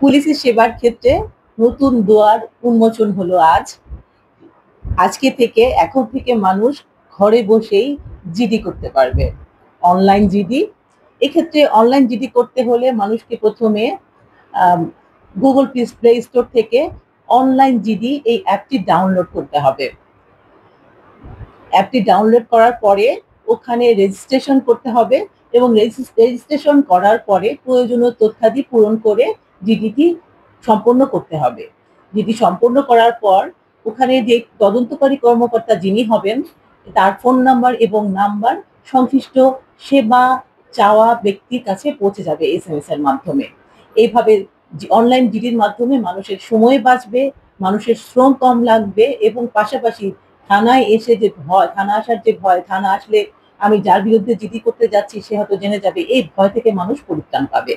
পুলিশের সেবার ক্ষেত্রে নতুন দুয়ার উন্মোচন হলো আজ। এখন থেকে মানুষ ঘরে বসেই জিডি করতে পারবে, অনলাইন জিডি। এক্ষেত্রে অনলাইন জিডি করতে হলে মানুষকে প্রথমে গুগল প্লে স্টোর থেকে অনলাইন জিডি এই অ্যাপটি ডাউনলোড করতে হবে। অ্যাপটি ডাউনলোড করার পরে ওখানে রেজিস্ট্রেশন করতে হবে এবং রেজিস্ট্রেশন করার পরে প্রয়োজনীয় তথ্যাদি পূরণ করে জিডিটি সম্পন্ন করতে হবে। জিডি সম্পন্ন করার পর ওখানে যে তদন্তকারী কর্মকর্তা যিনি হবেন তার ফোন নাম্বার এবং নাম্বার সংশ্লিষ্ট সেবা চাওয়া ব্যক্তির কাছে পৌঁছে যাবে SMS এর মাধ্যমে। এইভাবে অনলাইন জিডির মাধ্যমে মানুষের সময় বাঁচবে, মানুষের শ্রম কম লাগবে এবং পাশাপাশি থানায় এসে যে ভয়, থানা আসার যে ভয়, থানা আসলে আমি যার বিরুদ্ধে জিডি করতে যাচ্ছি সে হয়তো জেনে যাবে, এই ভয় থেকে মানুষ পরিত্রাণ পাবে।